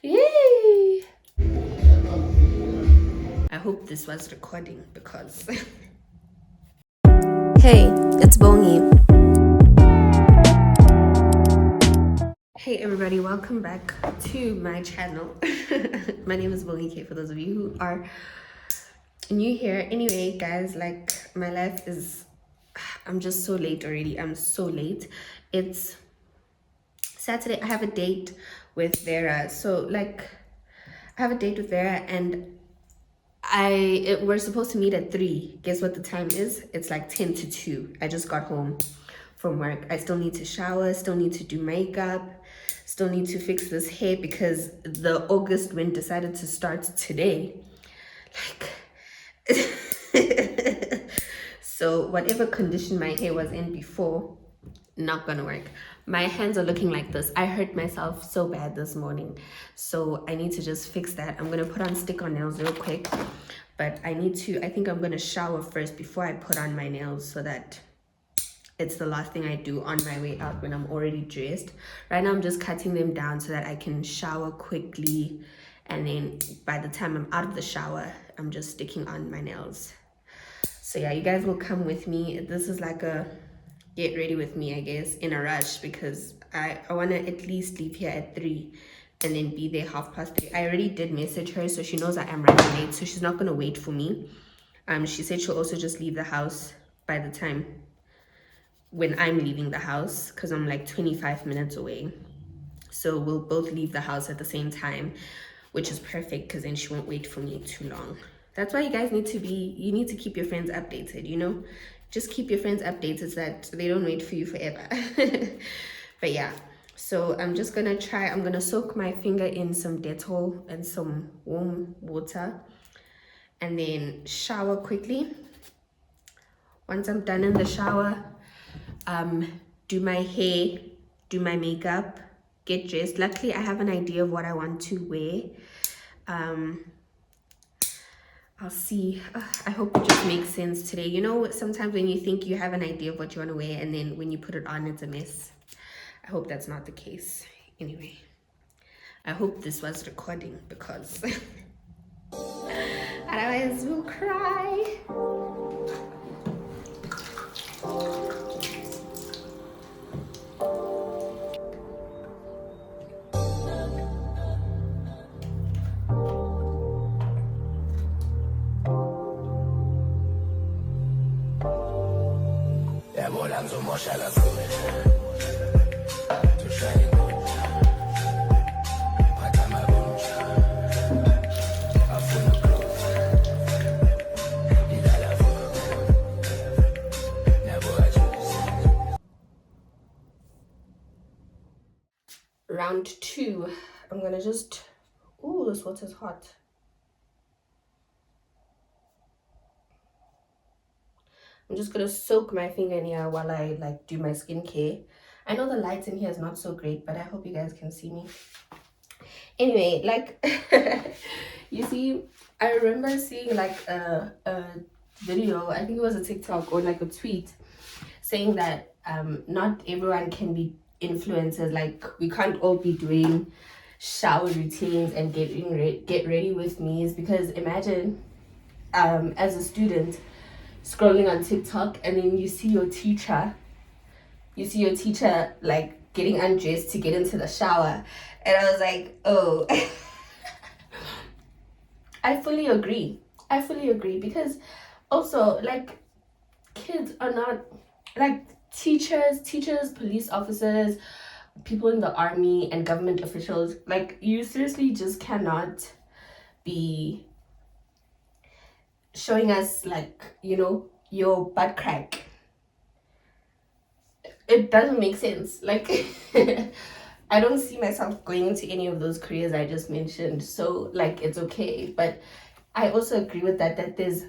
Yay! I hope this was recording because Hey, it's Bongi. Hey everybody, welcome back to my channel. My name is Bongi K for those of you who are new here. Anyway, guys, like my life is, I'm just so late already. I'm so late. It's Saturday. I have a date with Vera. So like I have a date with Vera and we're supposed to meet at 3. Guess what the time is? It's like 10 to 2. I just got home from work. I still need to shower, still need to do makeup, still need to fix this hair because the August wind decided to start today. Like so whatever condition my hair was in before, not gonna work. My hands are looking like this. I hurt myself so bad this morning, so I need to just fix that. I'm gonna put on stick-on nails real quick, but I think I'm gonna shower first before I put on my nails so that it's the last thing I do on my way out when I'm already dressed. Right now I'm just cutting them down so that I can shower quickly, and then by the time I'm out of the shower I'm just sticking on my nails. So yeah, you guys will come with me. This is like a get ready with me, I guess, in a rush because I want to at least leave here at 3 and then be there 3:30. I already did message her, so she knows I am running late, so she's not going to wait for me. She said she'll also just leave the house by the time when I'm leaving the house because I'm like 25 minutes away. So we'll both leave the house at the same time, which is perfect because then she won't wait for me too long. That's why you guys need to keep your friends updated, you know? Just keep your friends updated so that they don't wait for you forever. But yeah, so I'm gonna soak my finger in some Dettol and some warm water and then shower quickly. Once I'm done in the shower, do my hair, do my makeup, get dressed. Luckily, I have an idea of what I want to wear. I'll see. I hope it just makes sense today. You know, sometimes when you think you have an idea of what you want to wear and then when you put it on, it's a mess. I hope that's not the case. Anyway, I hope this was recording because otherwise we'll cry. Round 2, I'm gonna just, oh, this water's hot. I'm just gonna soak my finger in here while I like do my skincare. I know the light in here is not so great, but I hope you guys can see me. Anyway, like you see, I remember seeing like a video, I think it was a TikTok or like a tweet saying that not everyone can be influencers. Like we can't all be doing shower routines and get ready with me's, because imagine as a student scrolling on TikTok and then you see your teacher like getting undressed to get into the shower, and I was like, oh. I fully agree because also like kids are not like teachers, police officers, people in the army and government officials. Like you seriously just cannot be showing us like, you know, your butt crack. It doesn't make sense. Like I don't see myself going into any of those careers I just mentioned, so like it's okay. But I also agree with that there's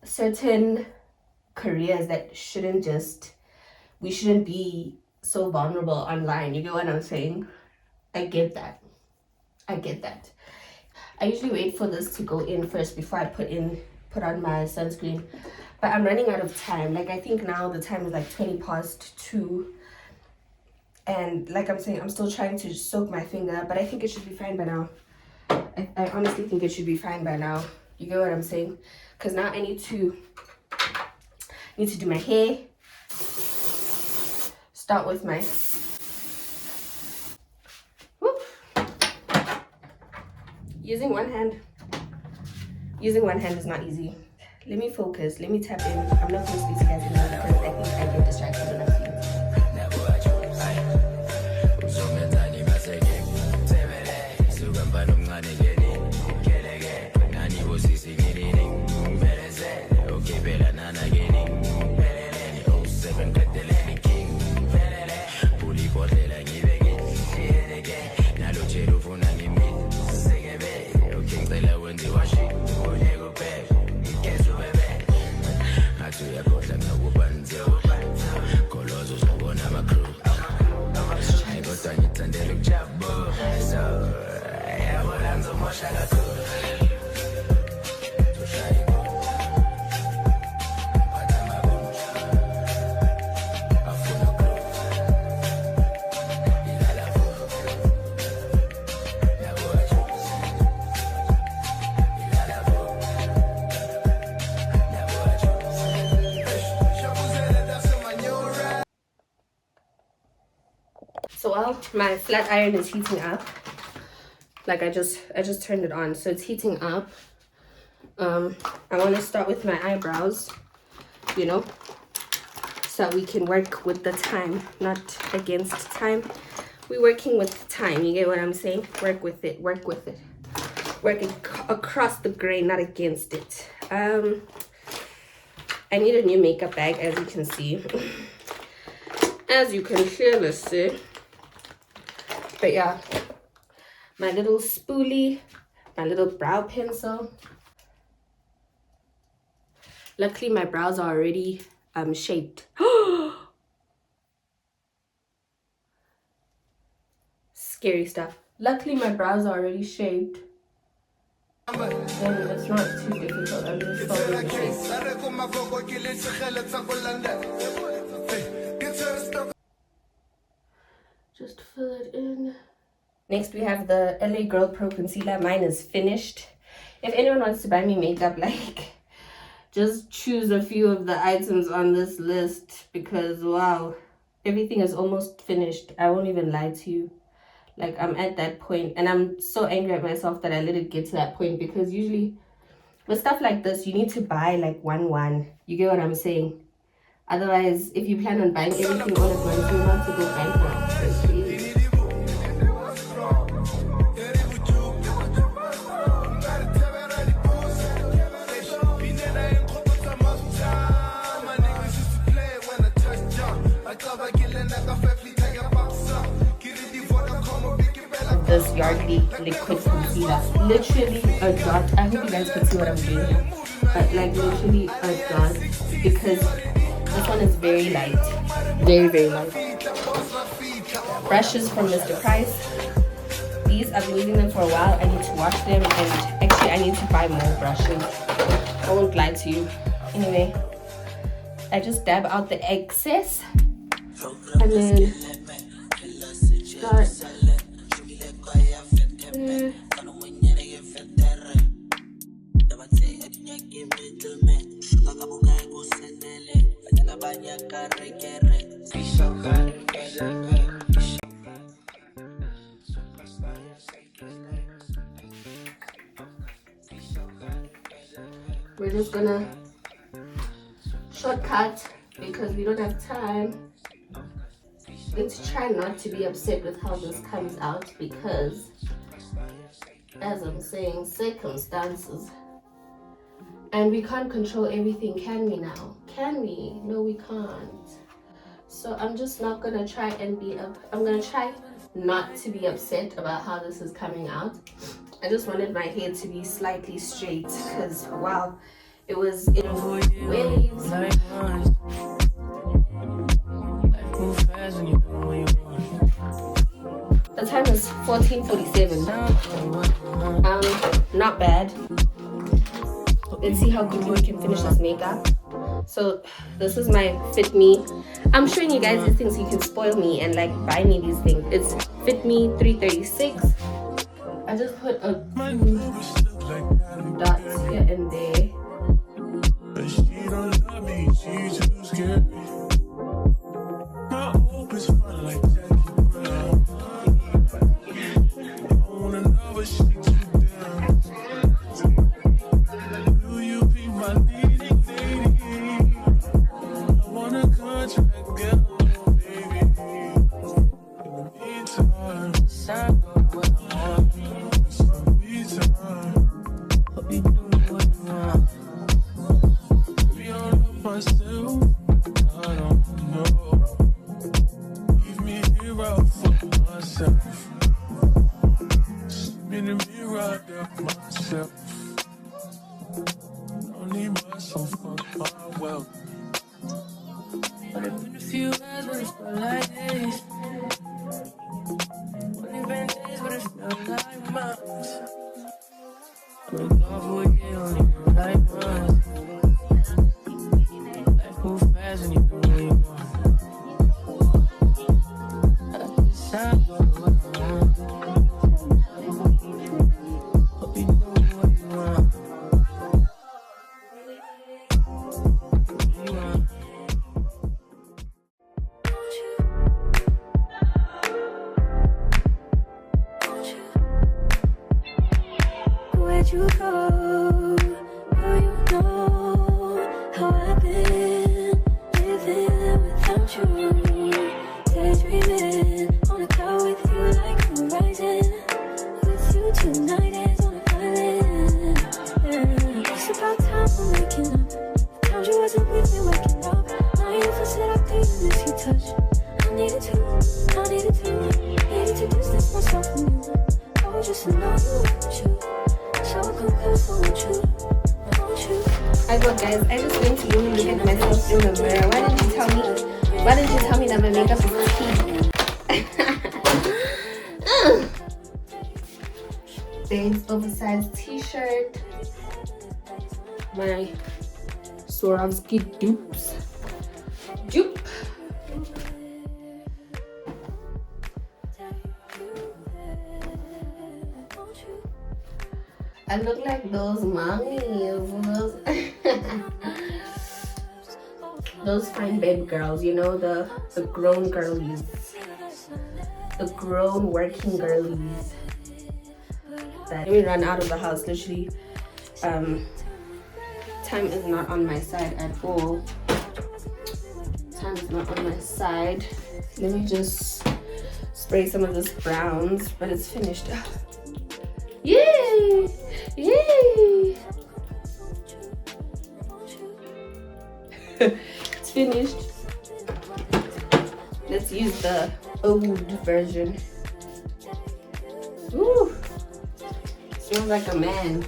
certain careers that we shouldn't be so vulnerable online. You get what I'm saying? I get that. I usually wait for this to go in first before I put on my sunscreen, but I'm running out of time. Like I think now the time is like 2:20. And like I'm saying, I'm still trying to soak my finger, but I think it should be fine by now. I honestly think it should be fine by now. You get what I'm saying? Because now I need to do my hair. Start with my whoop. Using one hand is not easy. Let me focus. Let me tap in. I'm not going to speak to guys anymore because I think I get distracted enough to you. So while my flat iron is heating up, like I just turned it on, so it's heating up. I want to start with my eyebrows, you know, so we can work with the time, not against time. We're working with time, you get what I'm saying? Work with it, work with it. Work it across the grain, not against it. I need a new makeup bag, as you can see. As you can clearly see. But yeah, my little spoolie, my little brow pencil. Luckily, my brows are already shaped. Scary stuff. Luckily, my brows are already shaped. Then it's not too difficult. I'm just following the shape. Just fill it in. Next, we have the LA Girl Pro Concealer. Mine is finished. If anyone wants to buy me makeup, like, just choose a few of the items on this list because, wow, everything is almost finished. I won't even lie to you. Like, I'm at that point, and I'm so angry at myself that I let it get to that point because usually with stuff like this, you need to buy like one. You get what I'm saying? Otherwise, if you plan on buying everything all at once, you're not to go bankrupt. This Yardley liquid concealer, literally a dot. I hope you guys can see what I'm doing here, but like literally a dot because this one is very light, very light. Brushes from Mr. Price. These I've been using them for a while. I need to wash them, and actually I need to buy more brushes. I won't lie to you. Anyway, I just dab out the excess and then start. We're just gonna shortcut because we don't have time. Let's try not to be upset with how this comes out because, as I'm saying, circumstances. And we can't control everything, can we now? Can we? No, we can't. So I'm just not gonna try and I'm gonna try not to be upset about how this is coming out. I just wanted my hair to be slightly straight because, wow, it was in waves. The time is 14:47. Not bad. Let's see how quickly we can finish this makeup. So this is my Fit Me. I'm showing you guys these things so you can spoil me and like buy me these things. It's Fit Me 336. I just put a few dots here and there. But she don't love me, she's too scared. My hope is fun like Jackie Brown. I wanna know what she too down. Do you be my leading lady? I want a contract girl, baby. In the meantime, I go where I want. Myself, I don't know. Leave me here out for myself. In the mirror, I got myself. Don't need myself for my wealth. But it's been a few hours, but it felt like days. Only been days, but it felt like months. I'm gone for a day, only felt like months. Move fast and you know what you want. I decide what I want. Hope you know what you want. Where'd you go? Oh, you know how I've been living without you. Daydreaming on a cloud with you like the horizon. With you tonight is on an island. Yeah. It's about time for waking up. Found you wasn't with me waking up. Now you feel set up, do you miss your touch? I needed to distance myself from you. Oh, just to know you want you. So come close, I want you. I got guys, I just went to go and check myself in the mirror. Why didn't you tell me that my makeup is clean? Thanks, oversized t-shirt. My Swarovski dupes. Dupe. I look like those mommies, those fine babe girls, you know, the grown girlies, the grown working girlies. That we run out of the house, literally. Time is not on my side at all. Time is not on my side. Let me just spray some of this browns, but it's finished. Yay! Yay! It's finished. Let's use the old version. Ooh, smells like a man.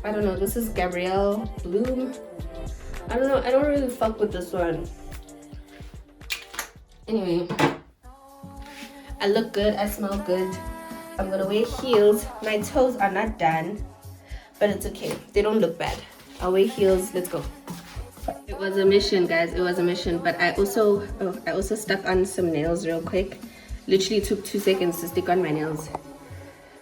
I don't know. This is Gabrielle Bloom. I don't know. I don't really fuck with this one. Anyway. I look good, I smell good. I'm gonna wear heels. My toes are not done, but it's okay. They don't look bad. I'll wear heels, let's go. It was a mission, guys, it was a mission. But I also stuck on some nails real quick. Literally took 2 seconds to stick on my nails.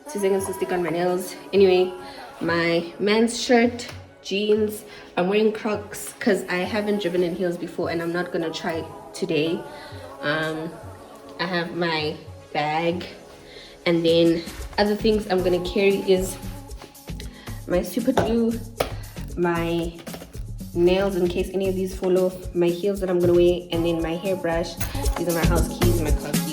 2 seconds to stick on my nails. Anyway, my man's shirt, jeans. I'm wearing Crocs because I haven't driven in heels before and I'm not gonna try today. I have my bag, and then other things I'm gonna carry is my super glue, my nails in case any of these fall off, my heels that I'm gonna wear, and then my hairbrush. These are my house keys, my car keys.